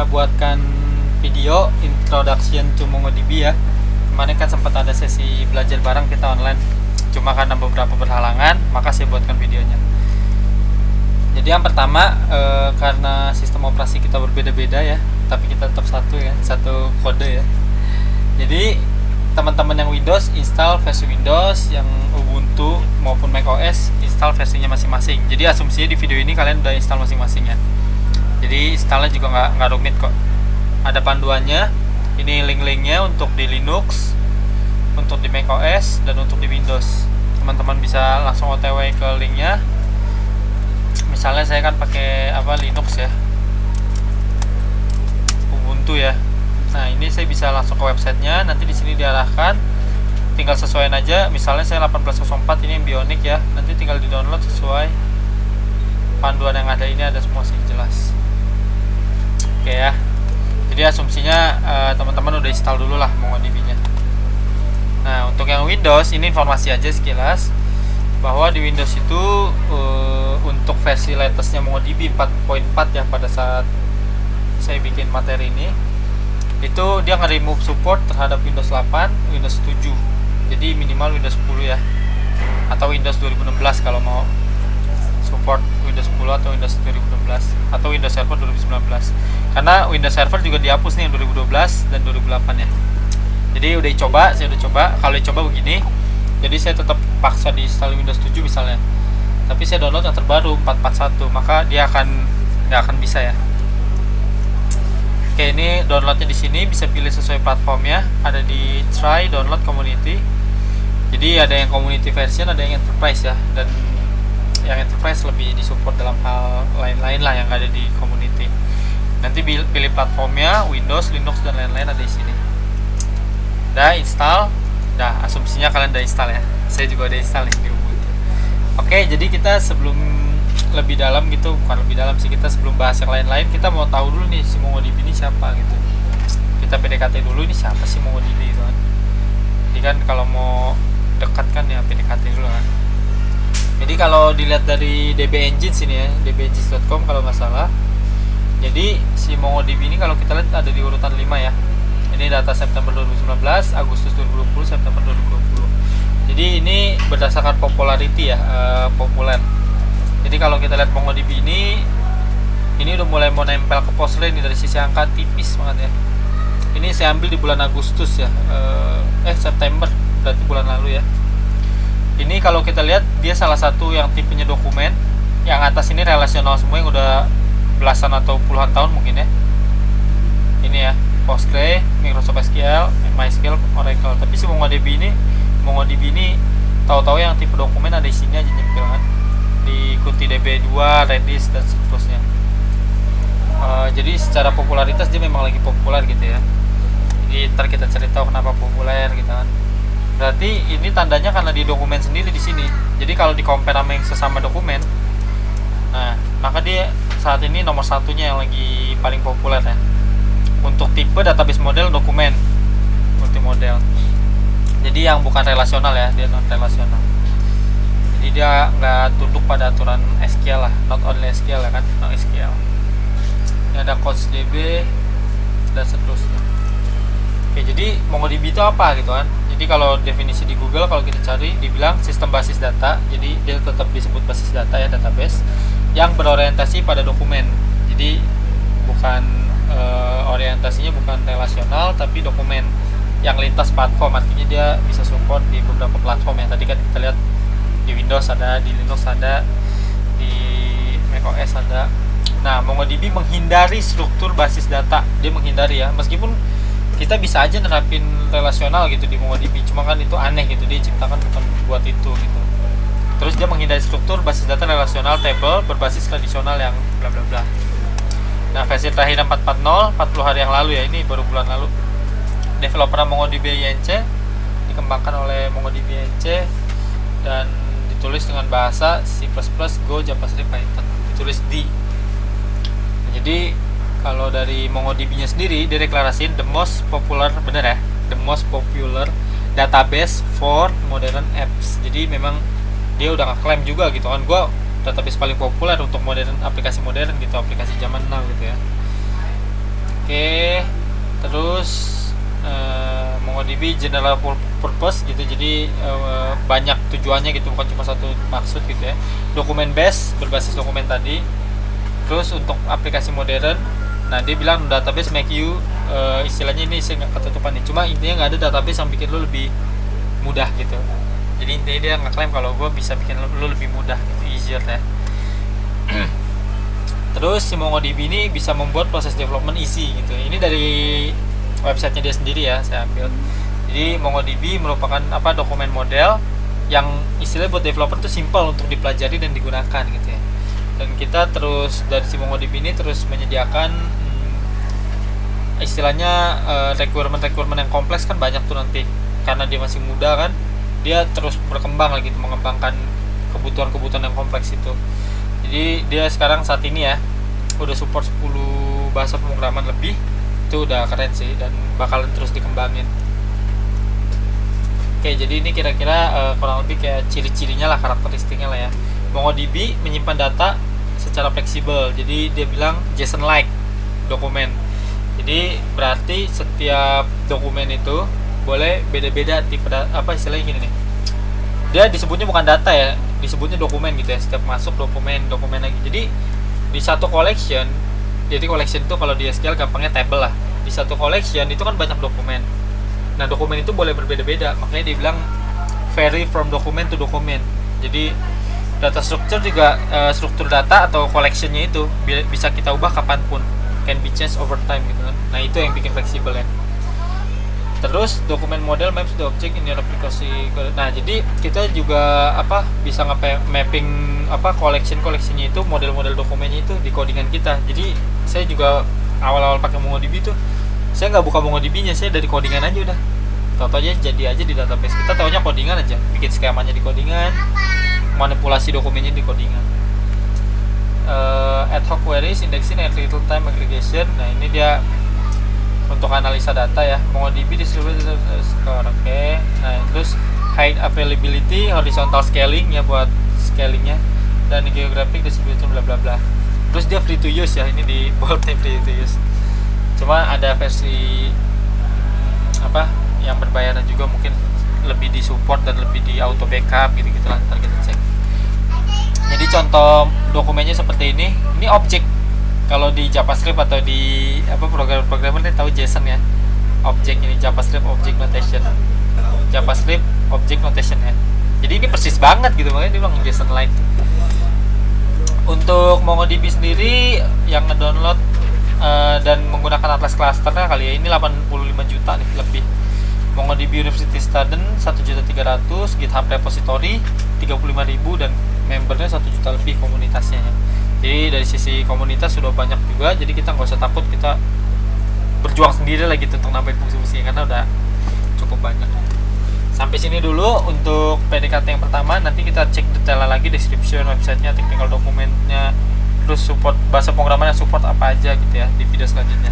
buatkan video introduction to MongoDB ya. Kemarin kan sempat ada sesi belajar bareng kita online, cuma karena beberapa berhalangan maka saya buatkan videonya. Jadi yang pertama, karena sistem operasi kita berbeda-beda ya, tapi kita tetap satu ya, satu kode ya. Jadi teman-teman yang Windows install versi Windows, yang Ubuntu maupun macOS install versinya masing-masing. Jadi asumsinya di video ini kalian udah install masing-masing ya. Jadi installnya juga nggak rumit kok. Ada panduannya. Ini link-linknya untuk di Linux, untuk di macOS, dan untuk di Windows. Teman-teman bisa langsung OTW ke linknya. Misalnya saya kan pakai Linux ya, Ubuntu ya. Nah ini saya bisa langsung ke websitenya. Nanti di sini diarahkan, tinggal sesuaiin aja. Misalnya saya 1804 ini yang Bionic ya. Nanti tinggal di download sesuai panduan yang ada. Ini ada semua sih jelas. Oke ya. Jadi asumsinya teman-teman udah install dulu lah MongoDB-nya. Nah untuk yang Windows ini informasi aja sekilas, bahwa di Windows itu untuk versi latestnya MongoDB 4.4 ya, pada saat saya bikin materi ini itu dia nge-remove support terhadap Windows 8, Windows 7. Jadi minimal Windows 10 ya, atau Windows 2016 kalau mau support Windows 10 atau Windows 2016 atau Windows Server 2019. Karena Windows Server juga dihapus nih yang 2012 dan 2008 ya. Jadi saya udah coba. Kalau dicoba begini, jadi saya tetap paksa diinstal Windows 7 misalnya, tapi saya download yang terbaru 4.41, maka dia nggak akan bisa ya. Oke, ini downloadnya di sini bisa pilih sesuai platformnya. Ada di Try Download Community. Jadi ada yang Community version, ada yang Enterprise ya, dan yang Enterprise lebih disupport dalam hal lain-lain lah yang ada di Community. Nanti pilih platformnya, Windows, Linux, dan lain-lain ada di sini. Udah install. Nah, asumsinya kalian udah install ya. Saya juga udah install nih di Ubuntu. Oke, jadi kita sebelum lebih dalam gitu, bukan lebih dalam sih, kita sebelum bahas yang lain-lain, kita mau tahu dulu nih si MongoDB ini siapa gitu. Kita PDKT dulu, ini siapa sih MongoDB gitu kan. Jadi kan kalau mau dekat kan ya PDKT dulu kan. Jadi kalau dilihat dari DB Engine sini ya, dbengines.com kalau nggak salah. Jadi si MongoDB ini kalau kita lihat ada di urutan 5 ya. Ini data September 2019, Agustus 2020, September 2020. Jadi ini berdasarkan popularity ya, populer. Jadi kalau kita lihat MongoDB ini udah mulai mau nempel ke Postgre ini dari sisi angka tipis banget ya. Ini saya ambil di bulan Agustus ya, September, berarti bulan lalu ya. Ini kalau kita lihat dia salah satu yang tipenya dokumen. Yang atas ini relasional semua yang udah belasan atau puluhan tahun mungkin ya. Ini ya, Postgre, Microsoft SQL, MySQL, Oracle. Tapi si MongoDB ini tahu-tahu yang tipe dokumen ada di sini aja nyempil kan. Diikuti DB2, Redis, dan seterusnya. Jadi secara popularitas dia memang lagi populer gitu ya. Jadi ntar kita cerita kenapa populer gitu kan. Berarti ini tandanya karena di dokumen sendiri di sini. Jadi kalau di compare sama yang sesama dokumen, nah maka dia saat ini nomor satunya yang lagi paling populer ya. Untuk tipe database model dokumen multimodel. Jadi yang bukan relasional ya, dia non relasional. Jadi dia nggak tunduk pada aturan SQL lah, not only SQL ya kan, non SQL. Ini ada CouchDB dan seterusnya. Oke, jadi MongoDB itu apa gitu kan? Jadi kalau definisi di Google kalau kita cari dibilang sistem basis data. Jadi dia tetap disebut basis data ya, database yang berorientasi pada dokumen. Jadi bukan orientasinya bukan relasional tapi dokumen yang lintas platform. Artinya dia bisa support di beberapa platform ya. Tadi kan kita lihat di Windows ada, di Linux ada, di macOS ada. Nah, MongoDB menghindari struktur basis data. Dia menghindari ya. Meskipun kita bisa aja nerapin relasional gitu di MongoDB, cuma kan itu aneh gitu, dia ciptakan bukan buat itu gitu. Terus dia menghindari struktur basis data relasional table berbasis tradisional yang bla bla bla. Nah, versi terakhir 4.40 40 hari yang lalu ya, ini baru bulan lalu. Developer MongoDB INC dikembangkan oleh MongoDB INC dan ditulis dengan bahasa C++, Go, JavaScript, Python. Ditulis D. Nah, jadi kalau dari MongoDB-nya sendiri dia deklarasiin the most popular, bener ya, the most popular database for modern apps. Jadi memang dia udah ngeklaim juga gitu kan, gua database paling populer untuk modern, aplikasi modern gitu, aplikasi zaman now gitu ya. Oke, terus MongoDB general purpose gitu, jadi banyak tujuannya gitu, bukan cuma satu maksud gitu ya. Dokumen base, berbasis dokumen tadi. Terus untuk aplikasi modern, nah dia bilang database make you, istilahnya ini saya nggak ketutupan nih, cuma intinya nggak ada database yang bikin lo lebih mudah gitu. Jadi intinya dia ngeklaim kalau gue bisa bikin lo lebih mudah gitu, easier ya. Terus si MongoDB ini bisa membuat proses development easy gitu. Ini dari websitenya dia sendiri ya, saya ambil. Jadi MongoDB merupakan dokumen model yang istilahnya buat developer tuh simple untuk dipelajari dan digunakan gitu ya. Dan kita terus dari si MongoDB ini terus menyediakan istilahnya requirement yang kompleks kan banyak tuh nanti, karena dia masih muda kan, dia terus berkembang lagi, mengembangkan kebutuhan yang kompleks itu. Jadi dia sekarang saat ini ya udah support 10 bahasa pemrograman lebih, itu udah keren sih dan bakalan terus dikembangin. Oke, jadi ini kira-kira kurang lebih kayak ciri-cirinya lah, karakteristiknya lah ya. MongoDB menyimpan data secara fleksibel, jadi dia bilang JSON-like dokumen. Jadi berarti setiap dokumen itu boleh beda-beda tipe istilahnya gini nih. Dia disebutnya bukan data ya, disebutnya dokumen gitu ya. Setiap masuk dokumen lagi. Jadi di satu collection, jadi collection itu kalau di SQL gampangnya table lah. Di satu collection itu kan banyak dokumen. Nah, dokumen itu boleh berbeda-beda, makanya dia bilang vary from document to document. Jadi data structure juga struktur data atau collectionnya itu bisa kita ubah kapanpun, can be changed over time gitu kan. Nah, itu yang bikin fleksibel ya. Terus dokumen model maps the object in your application. Nah, jadi kita juga bisa mapping collectionnya itu, model-model dokumennya itu di codingan kita. Jadi saya juga awal-awal pakai MongoDB tuh saya nggak buka MongoDB-nya, saya dari codingan aja udah. Tahu aja jadi aja di database. Kita taunya codingan aja, bikin skemanya di codingan, manipulasi dokumennya di codingan. Ad hoc queries, indexing, and real time aggregation. Nah, ini dia untuk analisa data ya. MongoDB distributed score. Oke. Nah, terus high availability, horizontal scaling ya buat scalingnya, dan geographic distribution bla bla bla. Terus dia free to use ya, ini di bold nih, free to use. Cuma ada versi yang berbayaran juga, mungkin lebih di support dan lebih di auto backup gitu lah, ntar kita cek. Jadi contoh dokumennya seperti ini objek. Kalau di JavaScript atau di programmer tahu JSON ya, objek ini JavaScript object notation, JavaScript object notation ya. Jadi ini persis banget gitu, makanya dia bilang JSON-like. Untuk MongoDB sendiri yang ngedownload dan menggunakan Atlas Cluster-nya kali ya, ini 85 juta nih lebih. MongoDB University Student 1.300.000, GitHub repository 35.000, dan membernya 1 juta lebih komunitasnya ya. Jadi dari sisi komunitas sudah banyak juga, jadi kita nggak usah takut kita berjuang sendiri lagi untuk nambahin fungsi-fungsinya, karena udah cukup banyak. Sampai sini dulu untuk PDKT yang pertama. Nanti kita cek detail lagi description websitenya, technical dokumennya, terus support bahasa pemrograman yang support apa aja gitu ya di video selanjutnya.